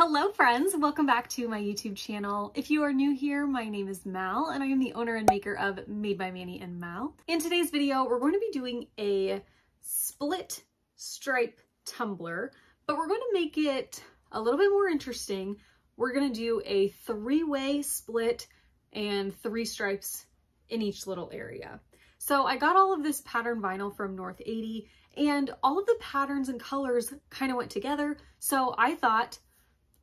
Hello friends, welcome back to my YouTube channel. If you are new here, my name is Mal and I am the owner and maker of Made by Manny and Mal. In today's video, we're going to be doing a split stripe tumbler, but we're going to make it a little bit more interesting. We're going to do a three-way split and 3 stripes in each little area. So I got all of this pattern vinyl from North 80 and all of the patterns and colors kind of went together. So I thought,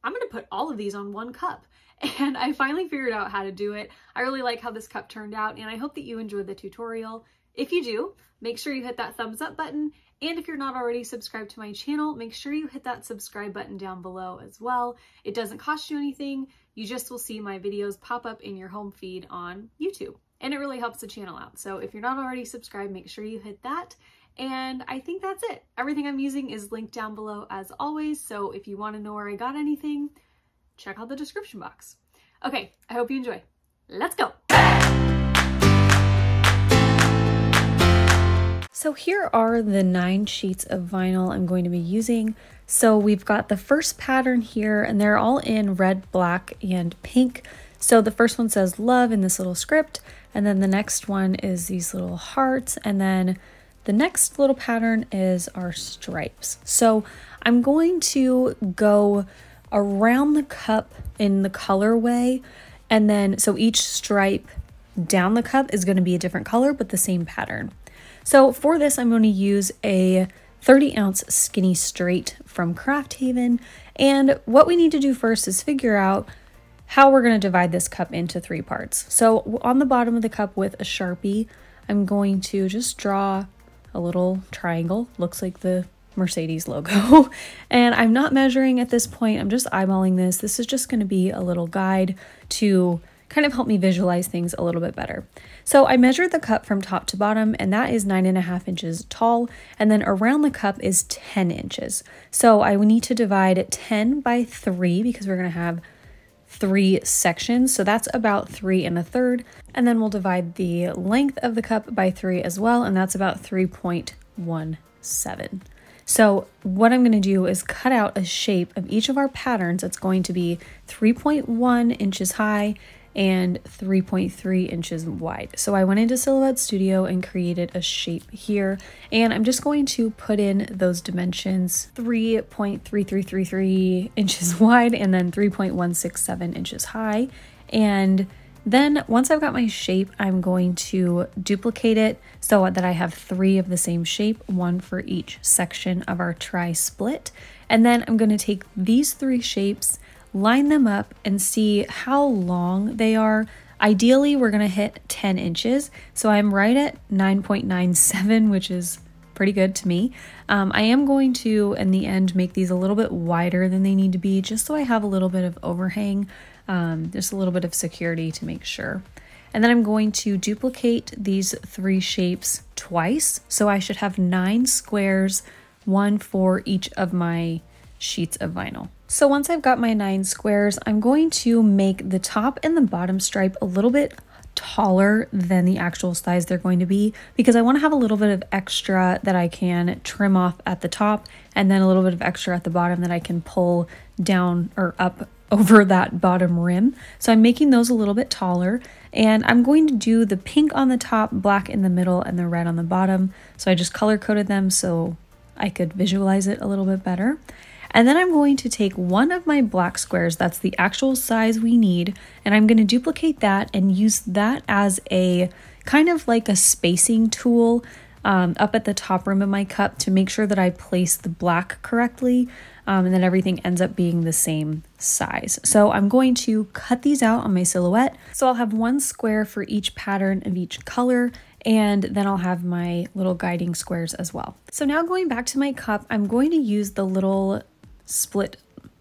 I'm gonna put all of these on one cup. And I finally figured out how to do it. I really like how this cup turned out and I hope that you enjoyed the tutorial. If you do, make sure you hit that thumbs up button. And if you're not already subscribed to my channel, make sure you hit that subscribe button down below as well. It doesn't cost you anything. You just will see my videos pop up in your home feed on YouTube. And it really helps the channel out. So if you're not already subscribed, make sure you hit that. And I think that's it. Everything I'm using is linked down below as always. So if you want to know where I got anything, check out the description box. Okay, I hope you enjoy. Let's go. So here are the 9 sheets of vinyl I'm going to be using. So we've got the first pattern here and they're all in red, black, and pink. So the first one says love in this little script, and then the next one is these little hearts, and then the next little pattern is our stripes. So I'm going to go around the cup in the colorway, and then so each stripe down the cup is going to be a different color but the same pattern. So for this I'm going to use a 30-ounce skinny straight from Craft Haven, and what we need to do first is figure out how we're going to divide this cup into 3 parts. So on the bottom of the cup with a Sharpie, I'm going to just draw a little triangle, looks like the Mercedes logo. And I'm not measuring at this point, I'm just eyeballing this. This is just going to be a little guide to kind of help me visualize things a little bit better. So I measured the cup from top to bottom, and that is 9.5 inches tall, and then around the cup is 10 inches. So I need to divide 10 by 3 because we're going to have 3 sections, so that's about 3 1/3, and then we'll divide the length of the cup by 3 as well, and that's about 3.17. So what I'm going to do is cut out a shape of each of our patterns that's going to be 3.1 inches high and 3.3 inches wide. So I went into Silhouette Studio and created a shape here, and I'm just going to put in those dimensions: 3.3333 inches wide and then 3.167 inches high. And then once I've got my shape, I'm going to duplicate it so that I have 3 of the same shape, 1 for each section of our tri-split. And then I'm going to take these 3 shapes, line them up, and see how long they are. Ideally, we're going to hit 10 inches. So I'm right at 9.97, which is pretty good to me. I am going to, in the end, make these a little bit wider than they need to be, just so I have a little bit of overhang, just a little bit of security to make sure. And then I'm going to duplicate these 3 shapes twice. So I should have 9 squares, 1 for each of my sheets of vinyl. So once I've got my 9 squares, I'm going to make the top and the bottom stripe a little bit taller than the actual size they're going to be, because I want to have a little bit of extra that I can trim off at the top, and then a little bit of extra at the bottom that I can pull down or up over that bottom rim. So I'm making those a little bit taller, and I'm going to do the pink on the top, black in the middle, and the red on the bottom. So I just color coded them so I could visualize it a little bit better. And then I'm going to take one of my black squares, that's the actual size we need, and I'm going to duplicate that and use that as a kind of like a spacing tool up at the top rim of my cup to make sure that I place the black correctly, and then everything ends up being the same size. So I'm going to cut these out on my silhouette. So I'll have 1 square for each pattern of each color, and then I'll have my little guiding squares as well. So now going back to my cup, I'm going to use the little split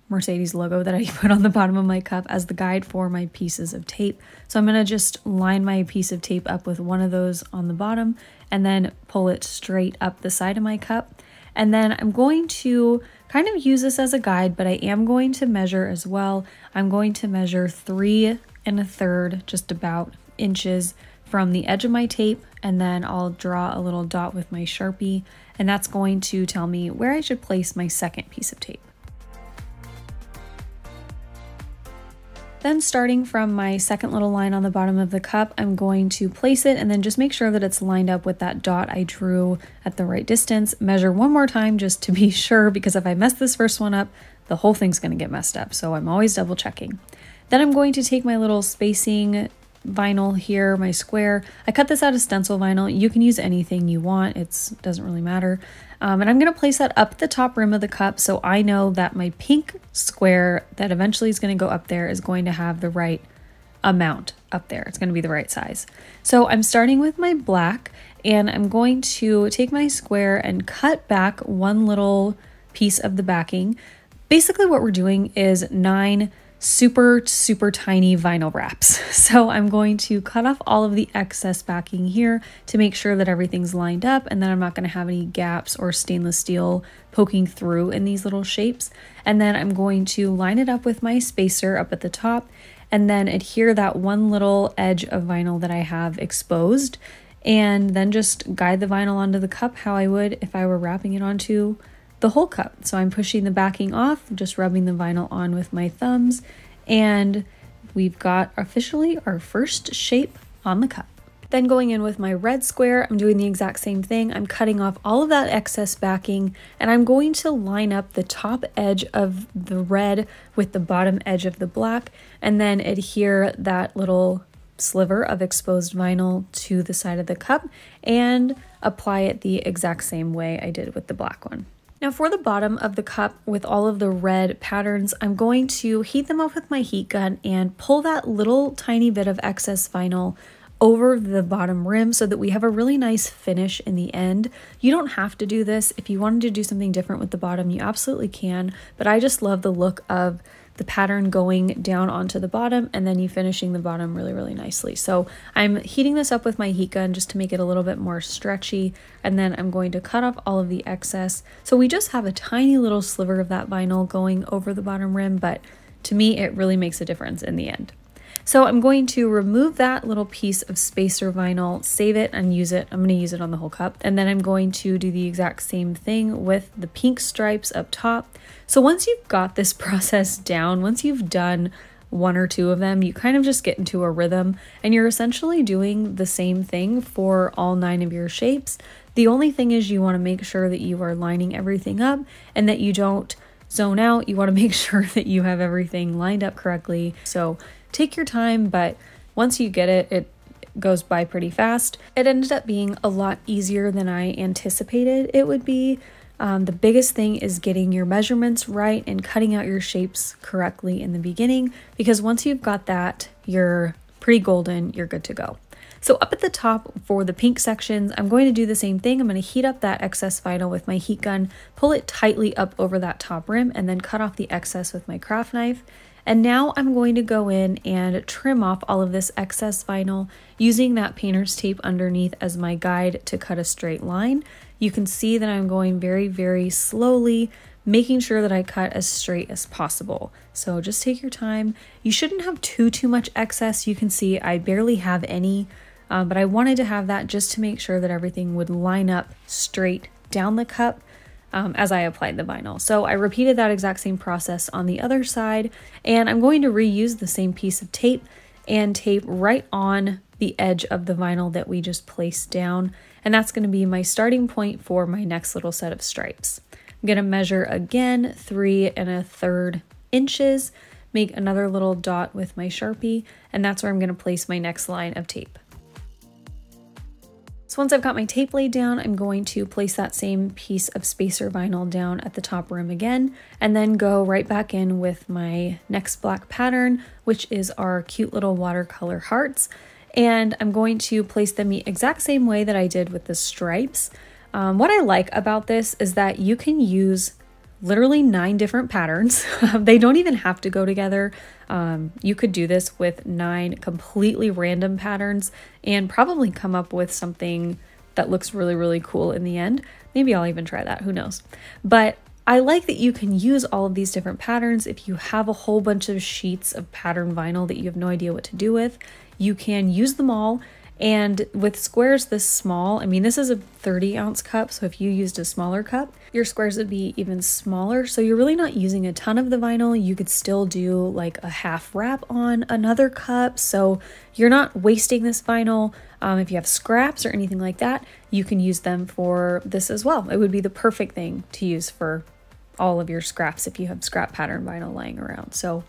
Mercedes logo that I put on the bottom of my cup as the guide for my pieces of tape. So I'm going to just line my piece of tape up with one of those on the bottom and then pull it straight up the side of my cup. And then I'm going to kind of use this as a guide, but I am going to measure as well. I'm going to measure 3 1/3, just about, inches from the edge of my tape, and then I'll draw a little dot with my Sharpie, and that's going to tell me where I should place my second piece of tape. Then starting from my second little line on the bottom of the cup, I'm going to place it and then just make sure that it's lined up with that dot I drew at the right distance. Measure one more time just to be sure, because if I mess this first one up, the whole thing's going to get messed up. So I'm always double checking. Then I'm going to take my little spacing vinyl here, my square. I cut this out of stencil vinyl. You can use anything you want. It doesn't really matter. And I'm going to place that up the top rim of the cup so I know that my pink square that eventually is going to go up there is going to have the right amount up there. It's going to be the right size. So I'm starting with my black, and I'm going to take my square and cut back one little piece of the backing. Basically what we're doing is 9 super tiny vinyl wraps. So I'm going to cut off all of the excess backing here to make sure that everything's lined up and that I'm not going to have any gaps or stainless steel poking through in these little shapes. And then I'm going to line it up with my spacer up at the top and then adhere that one little edge of vinyl that I have exposed, and then just guide the vinyl onto the cup how I would if I were wrapping it onto the whole cup. So I'm pushing the backing off, just rubbing the vinyl on with my thumbs, and we've got officially our first shape on the cup. Then going in with my red square, I'm doing the exact same thing. I'm cutting off all of that excess backing, and I'm going to line up the top edge of the red with the bottom edge of the black, and then adhere that little sliver of exposed vinyl to the side of the cup and apply it the exact same way I did with the black one. Now for the bottom of the cup with all of the red patterns, I'm going to heat them up with my heat gun and pull that little tiny bit of excess vinyl over the bottom rim so that we have a really nice finish in the end. You don't have to do this. If you wanted to do something different with the bottom, you absolutely can, but I just love the look of the pattern going down onto the bottom and then you finishing the bottom really nicely. So I'm heating this up with my heat gun just to make it a little bit more stretchy, and then I'm going to cut off all of the excess. So we just have a tiny little sliver of that vinyl going over the bottom rim, but to me it really makes a difference in the end. So I'm going to remove that little piece of spacer vinyl, save it and use it. I'm going to use it on the whole cup. And then I'm going to do the exact same thing with the pink stripes up top. So once you've got this process down, once you've done 1 or 2 of them, you kind of just get into a rhythm and you're essentially doing the same thing for all 9 of your shapes. The only thing is you want to make sure that you are lining everything up and that you don't zone out. You want to make sure that you have everything lined up correctly. So take your time, but once you get it, it goes by pretty fast. It ended up being a lot easier than I anticipated it would be. The biggest thing is getting your measurements right and cutting out your shapes correctly in the beginning, because once you've got that, you're pretty golden, you're good to go. So up at the top for the pink sections, I'm going to do the same thing. I'm going to heat up that excess vinyl with my heat gun, pull it tightly up over that top rim, and then cut off the excess with my craft knife. And now I'm going to go in and trim off all of this excess vinyl using that painter's tape underneath as my guide to cut a straight line. You can see that I'm going very slowly, making sure that I cut as straight as possible. So just take your time. You shouldn't have too much excess. You can see I barely have any, but I wanted to have that just to make sure that everything would line up straight down the cup as I applied the vinyl. So I repeated that exact same process on the other side, and I'm going to reuse the same piece of tape and tape right on the edge of the vinyl that we just placed down, and that's going to be my starting point for my next little set of stripes. I'm going to measure again 3 1/3 inches, make another little dot with my Sharpie, and that's where I'm going to place my next line of tape. So once I've got my tape laid down, I'm going to place that same piece of spacer vinyl down at the top rim again, and then go right back in with my next black pattern, which is our cute little watercolor hearts. And I'm going to place them the exact same way that I did with the stripes. What I like about this is that you can use literally 9 different patterns. They don't even have to go together. You could do this with 9 completely random patterns and probably come up with something that looks really cool in the end. Maybe I'll even try that, who knows. But I like that you can use all of these different patterns. If you have a whole bunch of sheets of pattern vinyl that you have no idea what to do with, you can use them all And with squares this small, I mean, this is a 30-ounce cup, so if you used a smaller cup, your squares would be even smaller. So you're really not using a ton of the vinyl. You could still do like a half wrap on another cup. So you're not wasting this vinyl. If you have scraps or anything like that, you can use them for this as well. It would be the perfect thing to use for all of your scraps if you have scrap pattern vinyl lying around. So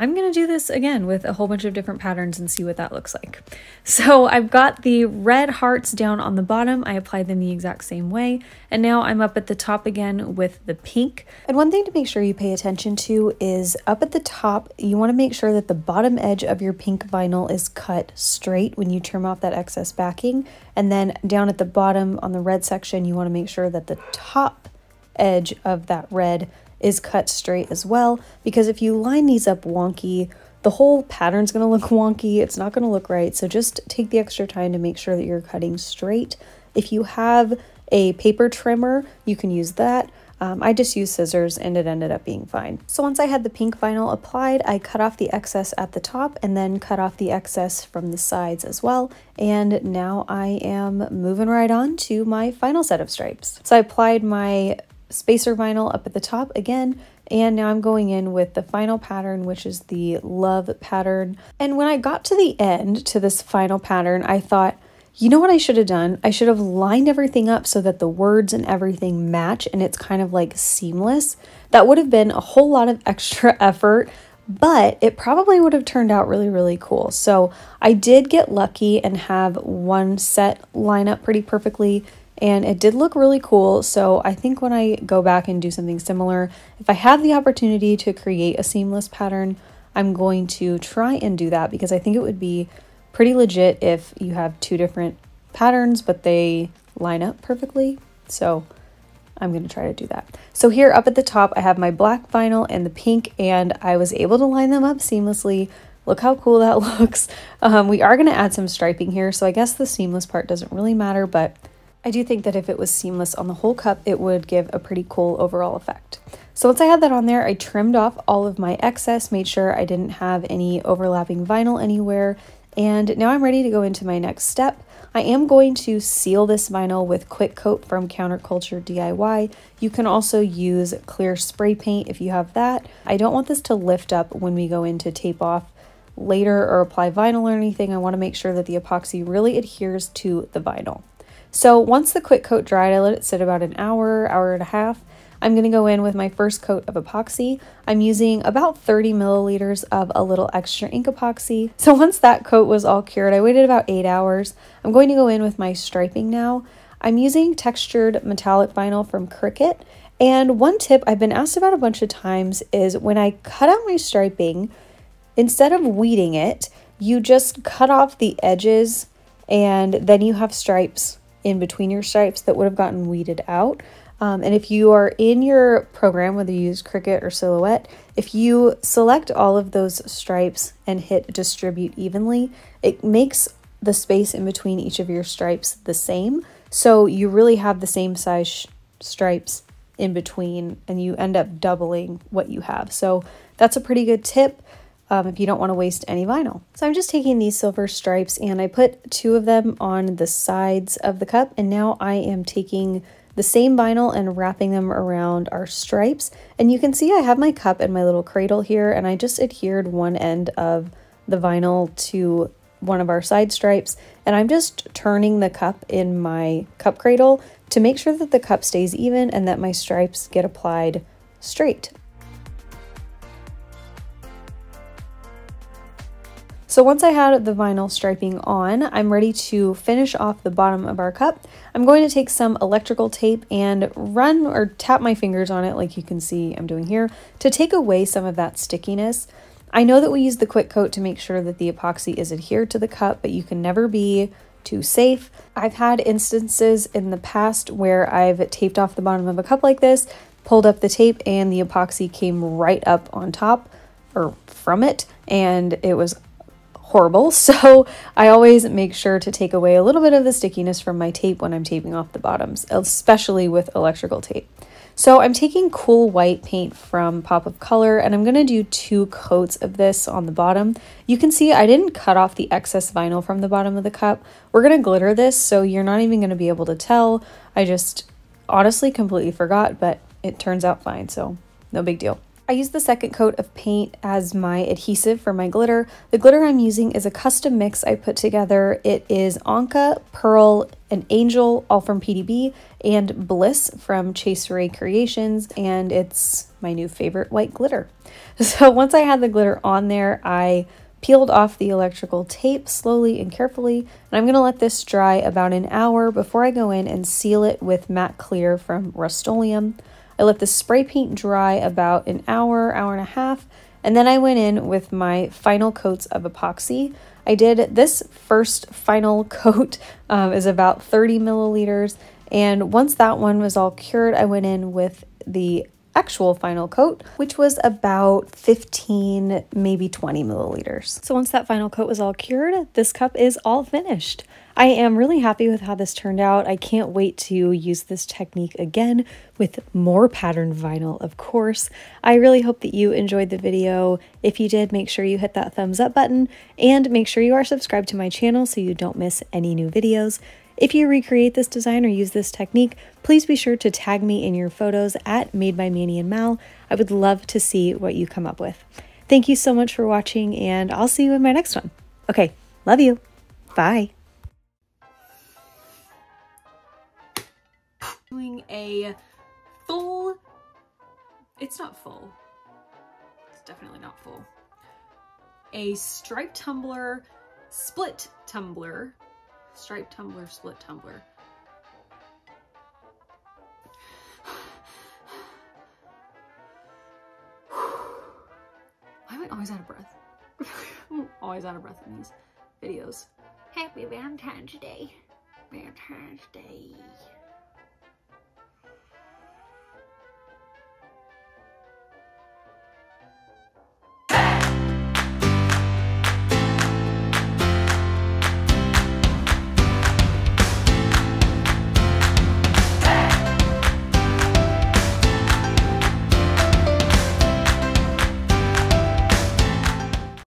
I'm going to do this again with a whole bunch of different patterns and see what that looks like. So I've got the red hearts down on the bottom. I applied them the exact same way. And now I'm up at the top again with the pink. And one thing to make sure you pay attention to is up at the top, you want to make sure that the bottom edge of your pink vinyl is cut straight when you trim off that excess backing. And then down at the bottom on the red section, you want to make sure that the top edge of that red is cut straight as well, because if you line these up wonky, the whole pattern's going to look wonky. It's not going to look right. So just take the extra time to make sure that you're cutting straight. If you have a paper trimmer, you can use that. I just used scissors and it ended up being fine. So once I had the pink vinyl applied, I cut off the excess at the top and then cut off the excess from the sides as well. And now I am moving right on to my final set of stripes. So I applied my spacer vinyl up at the top again, and now I'm going in with the final pattern, which is the love pattern. And when I got to the end to this final pattern, I thought, you know what I should have done? I should have lined everything up so that the words and everything match and it's kind of like seamless. That would have been a whole lot of extra effort, but it probably would have turned out really, really cool. So I did get lucky and have one set line up pretty perfectly, and it did look really cool. So I think when I go back and do something similar, if I have the opportunity to create a seamless pattern, I'm going to try and do that, because I think it would be pretty legit if you have two different patterns, but they line up perfectly. So I'm going to try to do that. So here up at the top, I have my black vinyl and the pink, and I was able to line them up seamlessly. Look how cool that looks. We are going to add some striping here, so I guess the seamless part doesn't really matter, but I do think that if it was seamless on the whole cup, it would give a pretty cool overall effect. So once I had that on there, I trimmed off all of my excess, made sure I didn't have any overlapping vinyl anywhere, and now I'm ready to go into my next step. I am going to seal this vinyl with Quick Coat from Counterculture DIY. You can also use clear spray paint if you have that. I don't want this to lift up when we go in to tape off later or apply vinyl or anything. I want to make sure that the epoxy really adheres to the vinyl. So once the Quick Coat dried, I let it sit about an hour, hour and a half. I'm going to go in with my first coat of epoxy. I'm using about 30 milliliters of a little extra ink epoxy. So once that coat was all cured, I waited about 8 hours. I'm going to go in with my striping now. I'm using textured metallic vinyl from Cricut. And one tip I've been asked about a bunch of times is when I cut out my striping, instead of weeding it, you just cut off the edges and then you have stripes in between your stripes that would have gotten weeded out. And if you are in your program, whether you use Cricut or Silhouette, if you select all of those stripes and hit distribute evenly, it makes the space in between each of your stripes the same. So you really have the same size stripes in between and you end up doubling what you have. So that's a pretty good tip if you don't want to waste any vinyl. So I'm just taking these silver stripes and I put 2 of them on the sides of the cup, and now I am taking the same vinyl and wrapping them around our stripes. And you can see I have my cup and my little cradle here, and I just adhered one end of the vinyl to one of our side stripes, and I'm just turning the cup in my cup cradle to make sure that the cup stays even and that my stripes get applied straight. So once I had the vinyl striping on, I'm ready to finish off the bottom of our cup. I'm going to take some electrical tape and run or tap my fingers on it, like you can see I'm doing here, to take away some of that stickiness. I know that we use the Quick Coat to make sure that the epoxy is adhered to the cup, but you can never be too safe. I've had instances in the past where I've taped off the bottom of a cup like this, pulled up the tape, and the epoxy came right up on top or from it, and it was horrible. So I always make sure to take away a little bit of the stickiness from my tape when I'm taping off the bottoms, especially with electrical tape. So I'm taking Cool White paint from Pop of Color, and I'm gonna do 2 coats of this on the bottom. You can see I didn't cut off the excess vinyl from the bottom of the cup. We're gonna glitter this, so you're not even gonna be able to tell. I just honestly completely forgot, but it turns out fine, so no big deal. I used the second coat of paint as my adhesive for my glitter. The glitter I'm using is a custom mix I put together. It is Anka, Pearl, and Angel, all from PDB, and Bliss from Chase Ray Creations, and it's my new favorite white glitter. So once I had the glitter on there, I peeled off the electrical tape slowly and carefully, and I'm gonna let this dry about an hour before I go in and seal it with matte clear from Rust-Oleum. I let the spray paint dry about an hour, hour and a half, and then I went in with my final coats of epoxy. I did this first final coat is about 30 milliliters, and once that one was all cured, I went in with the actual final coat, which was about 15, maybe 20 milliliters. So once that final coat was all cured, this cup is all finished. I am really happy with how this turned out. I can't wait to use this technique again with more patterned vinyl, of course. I really hope that you enjoyed the video. If you did, make sure you hit that thumbs up button and make sure you are subscribed to my channel so you don't miss any new videos. If you recreate this design or use this technique, please be sure to tag me in your photos at Made by MANIANDMAL. I would love to see what you come up with. Thank you so much for watching, and I'll see you in my next one. Okay, love you. Bye. Doing a full, it's not full, it's definitely not full, a striped tumbler, split tumbler, striped tumbler, split tumbler. Why am I always out of breath? I'm always out of breath in these videos. Happy Valentine's Day. Valentine's Day.